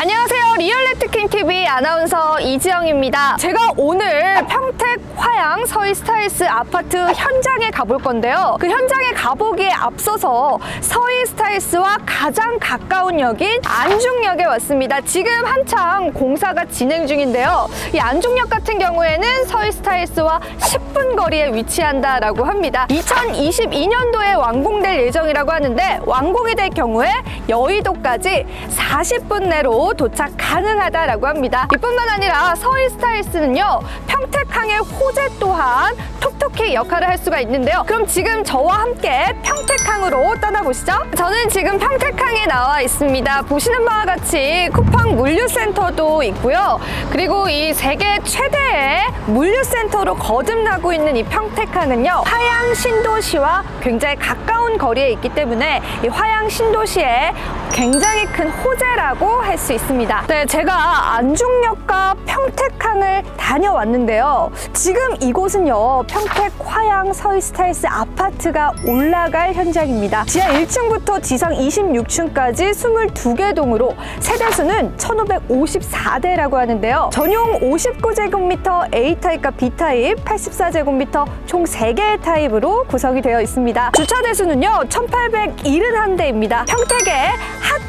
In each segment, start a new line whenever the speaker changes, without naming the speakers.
안녕하세요. 리얼레트킹TV 아나운서 이지영입니다. 제가 오늘 평택 화양 서희스타일스 아파트 현장에 가볼 건데요. 그 현장에 가보기에 앞서서 서희스타일스와 가장 가까운 역인 안중역에 왔습니다. 지금 한창 공사가 진행 중인데요. 이 안중역 같은 경우에는 서희스타일스와 10분 거리에 위치한다라고 합니다. 2022년도에 완공될 예정이라고 하는데 완공이 될 경우에 여의도까지 40분 내로 도착 가능하다라고 합니다. 이뿐만 아니라 서희스타일스는요, 평택항의 호재 또한 톡톡히 역할을 할 수가 있는데요. 그럼 지금 저와 함께 평택항으로 떠나보시죠. 저는 지금 평택항에 나와 있습니다. 보시는 바와 같이 쿠팡 물류센터도 있고요. 그리고 이 세계 최대의 물류센터로 거듭나고 있는 이 평택항은요, 화양 신도시와 굉장히 가까운 거리에 있기 때문에 이 화양 신도시의 굉장히 큰 호재라고 할 수 있습니다. 네, 제가 안중역과 평택항을 다녀왔는데요. 지금 이곳은요, 평택 화양 서희스타일스 아파트가 올라갈 현장입니다. 지하 1층부터 지상 26층까지 22개 동으로 세대수는 1554대라고 하는데요. 전용 59제곱미터 A타입과 B타입, 84제곱미터 총 3개의 타입으로 구성이 되어 있습니다. 주차 대수는요, 1871대입니다. 평택의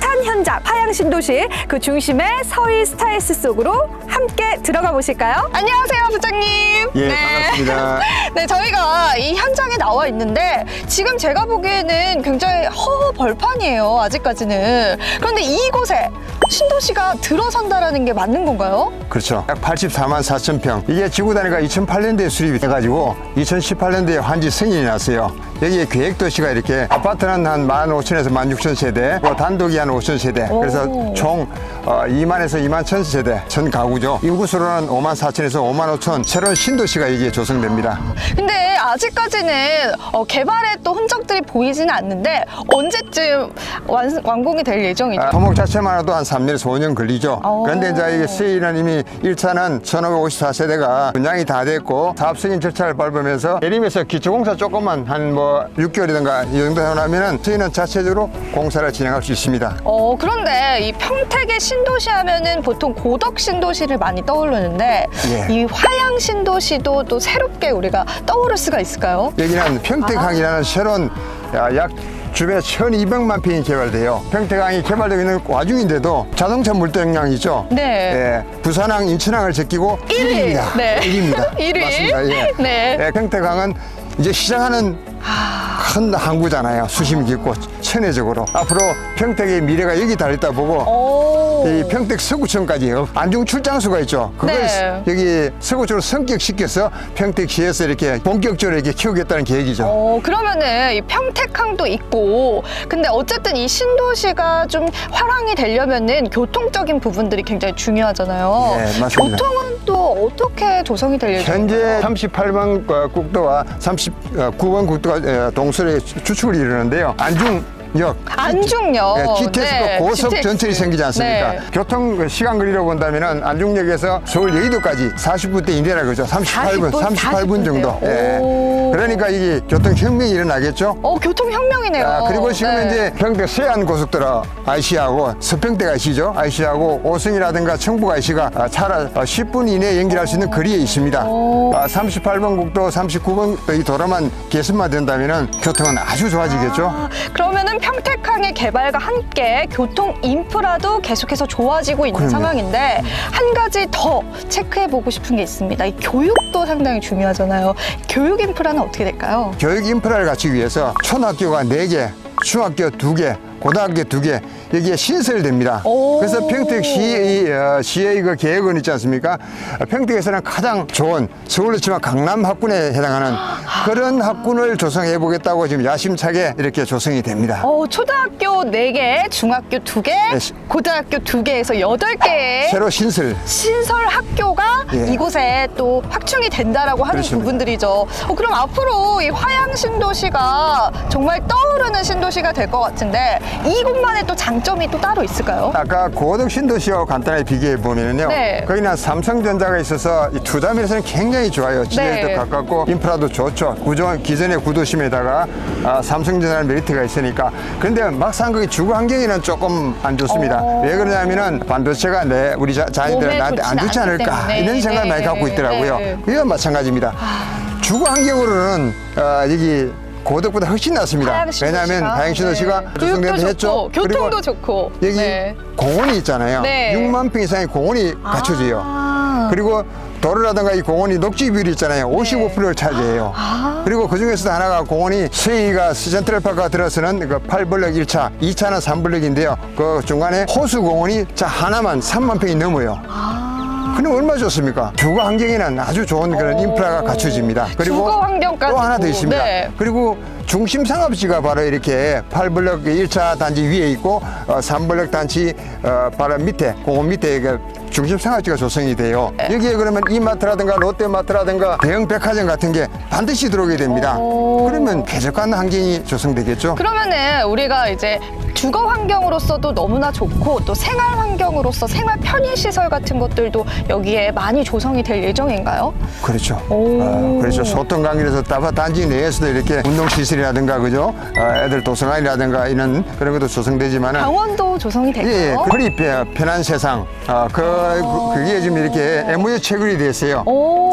핫한 현장, 화양 신도시 그 중심의 서희스타일스 속으로 함께 들어가 보실까요? 안녕하세요, 부장님.
예, 네. 반갑습니다.
네, 저희가 이 현장에 나와 있는데 지금 제가 보기에는 굉장히 허허벌판이에요, 아직까지는. 그런데 이곳에 신도시가 들어선다라는 게 맞는 건가요?
그렇죠. 약 84만 4천 평. 이게 지구 단위가 2008년도에 수립이 돼가지고 2018년도에 환지 승인이 났어요. 여기에 계획도시가 이렇게 아파트는 한 15,000에서 16,000세대, 단독이 한 5,000세대. 그래서 총 2만에서 2만 1,000세대 전 가구죠. 인구수로는 5만 4천에서 5만 5천 새로운 신도시가 여기에 조성됩니다.
근데 아직까지는 개발의 또 흔적들이 보이지는 않는데 언제쯤 완공이 될 예정이죠?
토목 자체만 해도 한 3년에서 5년 걸리죠. 그런데 이제 이게 세일은 이미 1차는 1,554세대가 분양이 다 됐고 사업 승인 절차를 밟으면서 예림에서 기초공사 조금만 한 6개월이든가 이 정도 해놓으면 저희는 자체적으로 공사를 진행할 수 있습니다.
그런데 이 평택의 신도시 하면은 보통 고덕 신도시를 많이 떠오르는데 예. 이 화양 신도시도 또 새롭게 우리가 떠오를 수가 있을까요? 여기는
평택항이라는 새로운 약 주변에 1,200만 평이 개발돼요. 평택항이 개발되고 있는 와중인데도 자동차 밀도 용량이 있죠.
네.
예, 부산항, 인천항을 제끼고 1위입니다.
네.
1위입니다.
1위.
맞습니다. 예.
네.
예, 평택항은 이제 시작하는 큰 항구잖아요. 수심이 깊고 천혜적으로. 앞으로 평택의 미래가 여기 달렸다 보고 이 평택 서구청까지 안중 출장소가 있죠. 그걸 네. 여기 서구청으로 성격시켜서 평택시에서 이렇게 본격적으로 이렇게 키우겠다는 계획이죠.
그러면은 이 평택항도 있고, 근데 어쨌든 이 신도시가 좀 활황이 되려면은 교통적인 부분들이 굉장히 중요하잖아요.
네, 맞습니다.
교통은 또 어떻게 조성이 될 예정인가요?
현재 38번 국도와 39번 국도가 동서에 추축을 이루는데요. 안중역,
네,
GTX도 네, 고속 GTX. 전철이 생기지 않습니까? 네. 교통 시간 거리로 본다면 안중역에서 서울 여의도까지 40분대 이내라 그러죠. 38분 정도. 예. 그러니까 이게 교통혁명이 일어나겠죠?
교통혁명이네요.
그리고 지금
네.
이제 평택 서해안고속도로 IC하고 서평택 IC죠. IC하고 오승이라든가 청북 IC가 차를 10분 이내에 연결할 수 있는 거리에 있습니다. 38번 국도, 39번 이 도로만 개선만 된다면 교통은 아주 좋아지겠죠?
그러면은 평택항의 개발과 함께 교통 인프라도 계속해서 좋아지고 있는 상황인데 한 가지 더 체크해보고 싶은 게 있습니다. 이 교육도 상당히 중요하잖아요. 교육 인프라는 어떻게 될까요?
교육 인프라를 갖추기 위해서 초등학교가 4개, 중학교 2개, 고등학교 2개 여기에 신설됩니다. 그래서 평택시의 그 계획원 있지 않습니까? 평택에서는 가장 좋은 서울로 치면 강남 학군에 해당하는 그런 학군을 조성해 보겠다고 지금 야심차게 이렇게 조성이 됩니다.
초등학교 4개, 중학교 2개, 네. 고등학교 2개에서 8개의
새로 신설
학교가 예. 이곳에 또 확충이 된다라고 하는 그렇습니다. 부분들이죠. 그럼 앞으로 이 화양 신도시가 정말 떠오르는 신도시가 될 것 같은데 이곳만의 또 장점이 또 따로 있을까요?
아까 고덕 신도시와 간단하게 비교해 보면은요.
네.
거기는 삼성전자가 있어서 이 투자 면에서는 굉장히 좋아요. 지역에도
네.
가깝고 인프라도 좋죠. 기존의 구도심에다가 삼성전자라는 메리트가 있으니까. 그런데 막상 거기 주거 환경에는 조금 안 좋습니다. 왜 그러냐면은 반도체가 우리 자녀들
몸에
나한테 안
좋진
좋지
않기
않을까
때문에.
이런 생각을 많이 갖고 있더라고요. 이건 마찬가지입니다. 주거 환경으로는 여기 고덕보다 훨씬 낫습니다.
하양신도시가.
왜냐하면 하양신도시가
네. 교육도 좋고, 교통도 좋고.
여기
네.
공원이 있잖아요.
네.
6만 평 이상의 공원이 갖춰져요. 그리고 도로라든가 이 공원이 녹지 비율이 있잖아요. 55%를 차지해요. 그리고 그 중에서도 하나가 공원이 서희가 센트럴파크가 들어서는 그 8블럭 1차, 2차는 3블럭인데요. 그 중간에 호수공원이 하나만 3만 평이 넘어요. 그럼 얼마나 좋습니까? 주거 환경에는 아주 좋은 그런 인프라가 갖춰집니다. 그리고
주거 환경까지
또 하나 더 있습니다.
네.
그리고 중심 상업지가 바로 이렇게 8블럭 1차 단지 위에 있고 3블럭 단지 바로 밑에 공원 밑에 중심 상업지가 조성이 돼요. 여기에 그러면 이마트라든가 롯데마트라든가 대형 백화점 같은 게 반드시 들어오게 됩니다. 그러면 쾌적한 환경이 조성되겠죠.
그러면은 우리가 이제 주거 환경으로서도 너무나 좋고 또 생활 환경으로서 생활 편의 시설 같은 것들도 여기에 많이 조성이 될 예정인가요?
그렇죠. 그렇죠. 소통 관계에서 단지 내에서도 이렇게 운동 시설이라든가 그죠? 애들 도서관이라든가 이런 그런 것도 조성되지만은
강원도 조성이 될까요?
예, 그리 편한 세상. 그게 지금 이렇게 MOU 체결이 됐어요.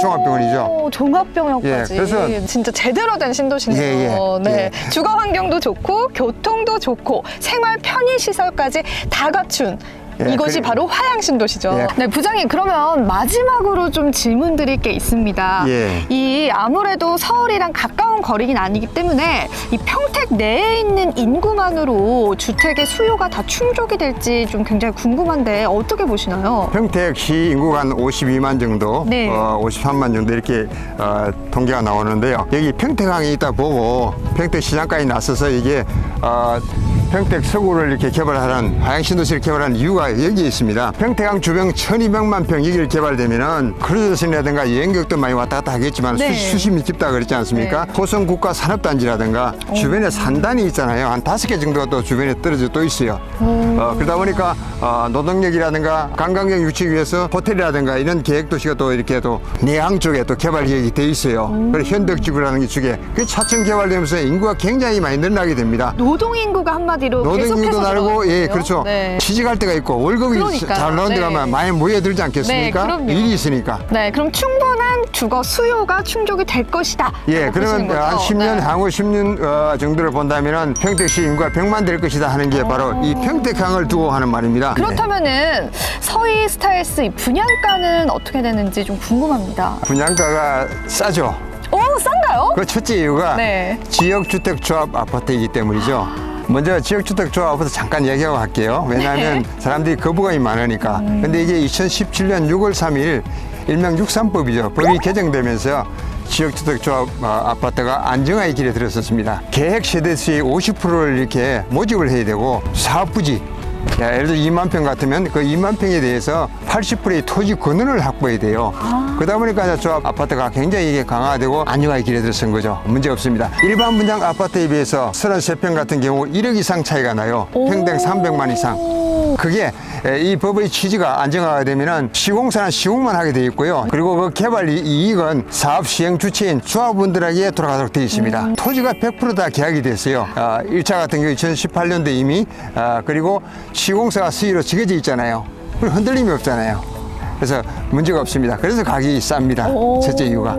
종합병원이죠.
종합병원까지.
예, 그래서
진짜 제대로 된 신도시네요.
예, 예,
네.
예.
주거 환경도 좋고 교통도 좋고 생활 편의 시설까지 다 갖춘
예,
이것이 바로 화양신도시죠.
예.
네, 부장님 그러면 마지막으로 좀 질문 드릴 게 있습니다.
예.
이 아무래도 서울이랑 가까운 거리긴 아니기 때문에 이 평택 내에 있는 인구만으로 주택의 수요가 다 충족이 될지 좀 굉장히 궁금한데 어떻게 보시나요?
평택시 인구가 한 52만 정도,
네.
53만 정도 이렇게 통계가 나오는데요. 여기 평택항이 있다 보고 평택시장까지 나서서 이게 평택 서구를 이렇게 개발하는 하양신도시를 개발하는 이유가 여기에 있습니다. 평택항 주변 1200만 평 여기를 개발되면은 크루즈선이라든가 여행객도 많이 왔다 갔다 하겠지만
네.
수심이 깊다 그랬지 않습니까? 호성 국가 산업단지라든가 주변에 산단이 있잖아요. 한 5개 정도가 또 주변에 떨어져 또 있어요. 그러다 보니까 노동력이라든가 관광객 유치를 위해서 호텔이라든가 이런 계획도시가 또 이렇게 또 내항 쪽에 또 개발 계획이 돼 있어요. 그리고 현덕지구라는 게 쪽에 그 차츰 개발되면서 인구가 굉장히 많이 늘어나게 됩니다.
노동인구가 한마디로
노동인구도
계속해서
날고, 예,
늘어나는데요.
그렇죠.
네.
취직할 때가 있고 월급이
그러니까요.
잘 나오는 데
네.
가면 많이 모여들지
네,
않겠습니까?
그럼요.
일이 있으니까.
네, 그럼 충분한 주거 수요가 충족이 될 것이다.
예, 그러면 한 10년,
네.
향후 10년 정도를 본다면은 평택시 인구가 100만 될 것이다 하는 게 바로 이 평택항을 두고 하는 말입니다.
그렇다면은 서희 스타일스 이 분양가는 어떻게 되는지 좀 궁금합니다.
분양가가 싸죠.
오, 싼가요?
그 첫째 이유가
네.
지역주택조합 아파트이기 때문이죠. 먼저 지역주택조합 아파트 잠깐 얘기하고 할게요. 왜냐하면 사람들이 거부감이 많으니까. 근데 이게 2017년 6월 3일 일명 63법이죠. 법이 개정되면서 지역주택조합 아파트가 안정화의 길에 들었었습니다. 계획 세대수의 50%를 이렇게 모집을 해야 되고 사업부지 예를 들어 2만 평 같으면 그 2만 평에 대해서 80%의 토지 권한을 확보해야 돼요. 그러다 보니까 조합 아파트가 굉장히 이게 강화되고 안정화의 길에 들어선 거죠. 문제 없습니다. 일반 분양 아파트에 비해서 33평 같은 경우 1억 이상 차이가 나요. 평당 300만 이상. 그게 이 법의 취지가 안정화가 되면은 시공사는 시공만 하게 되어 있고요. 그리고 그 개발 이익은 사업 시행 주체인 조합원들에게 돌아가도록 되어 있습니다. 토지가 100% 다 계약이 됐어요. 1차 같은 경우 2018년도에 이미 그리고 시공사가 수의로 지게져 있잖아요. 그럼 흔들림이 없잖아요. 그래서 문제가 없습니다. 그래서 가격이 쌉니다. 첫째 이유가.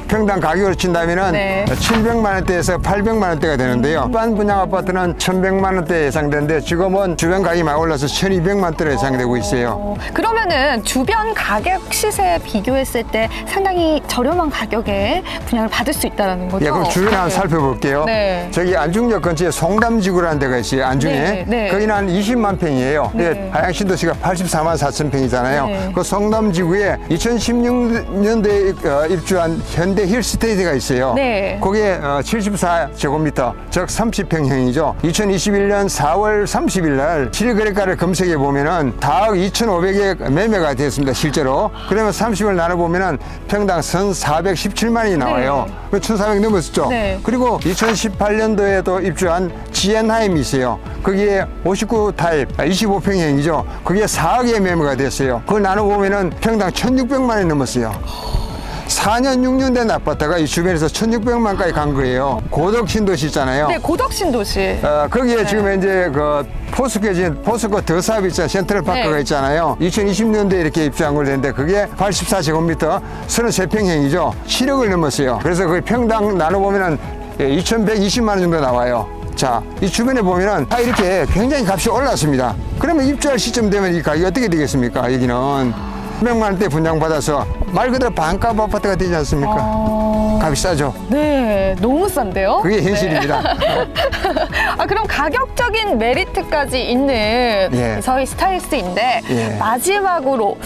평당 가격을 친다면은
네.
700만 원대에서 800만 원대가 되는데요. 일반 분양 아파트는 1,100만 원대 예상되는데 지금은 주변 가격이 많이 올라서 1,200만 원대로 예상되고 있어요.
그러면은 주변 가격 시세에 비교했을 때 상당히 저렴한 가격에 분양을 받을 수 있다는 거죠?
예, 그럼 주변에 한번 살펴볼게요.
네.
저기 안중역 근처에 송담지구라는 데가 있어요. 안중에.
네, 네.
거기는 한 20만 평이에요.
네.
예, 하양신도시가 84만 4천 평이잖아요.
네. 네.
그 성남지구에 2016년도에 입주한 현대 힐스테이트가 있어요.
네.
거기에 74제곱미터, 즉 30평형이죠. 2021년 4월 30일 날 실거래가를 검색해 보면은 4억 2,500에 매매가 되었습니다. 실제로. 그러면 30을 나눠보면은 평당 1,417만 원이 나와요.
네.
1,400 넘었었죠.
네.
그리고 2018년도에도 입주한 지엔하임이 있어요. 거기에 59 타입, 25평형이죠. 그게 4억에 매매가 됐어요. 그걸 나눠보면은 평당 1,600만 원이 넘었어요. 4년, 6년 된 아파트가 이 주변에서 1,600만까지 간 거예요. 고덕 신도시 있잖아요.
네, 고덕 신도시.
거기에
네.
지금 이제 그 포스코 더 사업 있잖아요. 센트럴파크가
네.
있잖아요. 2020년도에 이렇게 입주한 걸 됐는데 그게 84제곱미터 33평형이죠. 7억을 넘었어요. 그래서 그 평당 나눠보면은 2,120만 원 정도 나와요. 자, 이 주변에 보면은 다 이렇게 굉장히 값이 올랐습니다. 그러면 입주할 시점 되면 이 가격이 어떻게 되겠습니까? 여기는 100만 원대 분양받아서 말 그대로 반값 아파트가 되지 않습니까? 값이 싸죠.
네, 너무 싼데요?
그게 현실입니다.
아, 그럼 가격적인 메리트까지 있는
예.
저희 스타일스인데
예.
마지막으로 꼭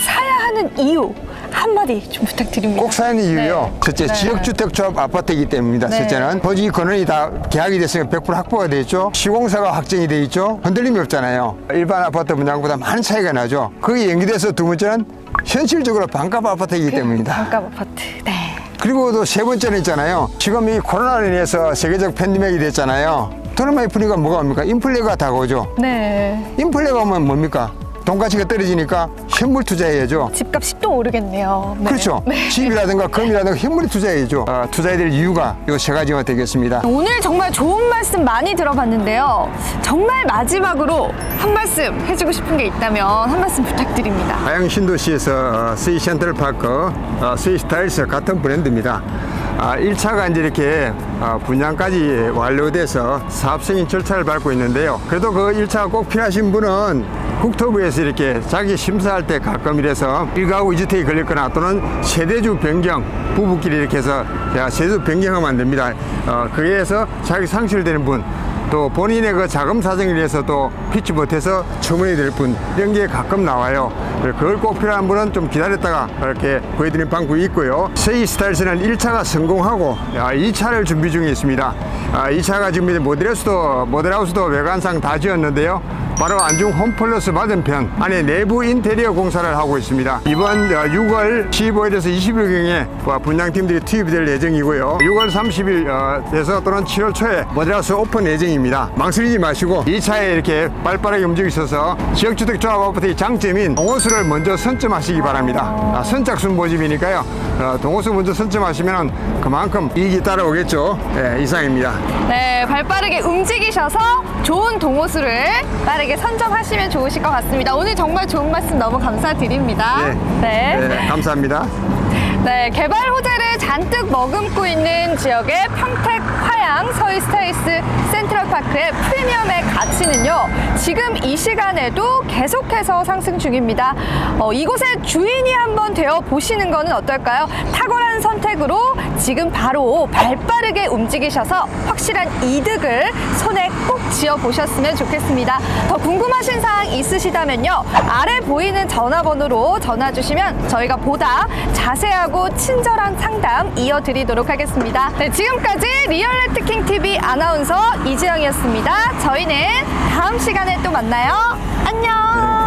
사야 하는 이유 한마디 좀 부탁드립니다.
꼭 사는 이유요.
네.
첫째,
네.
지역주택조합 아파트이기 때문입니다.
네.
첫째는 토지 권한이 다 계약이 됐으면 100% 확보가 돼 있죠. 시공사가 확정이 돼 있죠. 흔들림이 없잖아요. 일반 아파트 분양보다 많은 차이가 나죠. 그게 연기돼서 두 번째는 현실적으로 반값 아파트이기 때문입니다.
반값 아파트. 네.
그리고 또 세 번째는 있잖아요. 지금 이 코로나로 인해서 세계적 팬데믹이 됐잖아요. 돈을 많이 푸니까 뭐가 옵니까? 인플레가 다가오죠.
네.
인플레가 오면 뭡니까? 돈가치가 떨어지니까 현물 투자해야죠.
집값이 또 오르겠네요. 네.
그렇죠.
네.
집이라든가 금이라든가 현물에 투자해야죠. 투자해야 될 이유가 이 세 가지가 되겠습니다.
오늘 정말 좋은 말씀 많이 들어봤는데요. 정말 마지막으로 한 말씀 해주고 싶은 게 있다면 한 말씀 부탁드립니다.
하양 신도시에서 스이 센트럴파크, 스이 스타일스 같은 브랜드입니다. 1차가 이제 이렇게 분양까지 완료돼서 사업 승인 절차를 밟고 있는데요. 그래도 그 1차가 꼭 필요하신 분은 국토부에서 이렇게 자기 심사할 때 가끔 이래서 1가구 2주택이 걸렸거나 또는 세대주 변경, 부부끼리 이렇게 해서 세대주 변경하면 안 됩니다. 그게 해서 자기 상실되는 분, 또 본인의 그 자금 사정에 대해서 또 피치 못해서 처분이 될 분, 이런 게 가끔 나와요. 그걸 꼭 필요한 분은 좀 기다렸다가 이렇게 보여드리는 방법이 있고요. 세이 스타일스는 1차가 성공하고 2차를 준비 중에 있습니다. 2차가 지금 모델하우스도 외관상 다 지었는데요. 바로 안중 홈플러스 맞은편 안에 내부 인테리어 공사를 하고 있습니다. 이번 6월 15일에서 20일경에 분양팀들이 투입이 될 예정이고요. 6월 30일에서 또는 7월 초에 모델하우스 오픈 예정입니다. 망설이지 마시고 2차에 이렇게 빨리빠르게 움직이셔서 지역주택조합 아파트의 장점인 동호수를 먼저 선점하시기 바랍니다. 선착순 모집이니까요. 동호수 먼저 선점하시면 그만큼 이익이 따라오겠죠. 네, 이상입니다.
네, 발빠르게 움직이셔서 좋은 동호수를 빠르게 선점하시면 좋으실 것 같습니다. 오늘 정말 좋은 말씀 너무 감사드립니다.
네, 감사합니다.
네, 개발 호재를 잔뜩 머금고 있는 지역의 평택, 화양, 서희 스타일스, 센트럴파크의 프리미엄의 가치는요, 지금 이 시간에도 계속해서 상승 중입니다. 이곳의 주인이 한번 되어 보시는 거는 어떨까요? 탁월한 선택으로 지금 바로 발빠르게 움직이셔서 확실한 이득을 손에 꼭 쥐어 보셨으면 좋겠습니다. 더 궁금하신 사항 있으시다면요, 아래 보이는 전화번호로 전화 주시면 저희가 보다 자세하고 친절한 상담 이어드리도록 하겠습니다. 네, 지금까지 리얼레트킹TV 아나운서 이지영이었습니다. 저희는 다음 시간에 또 만나요. 안녕.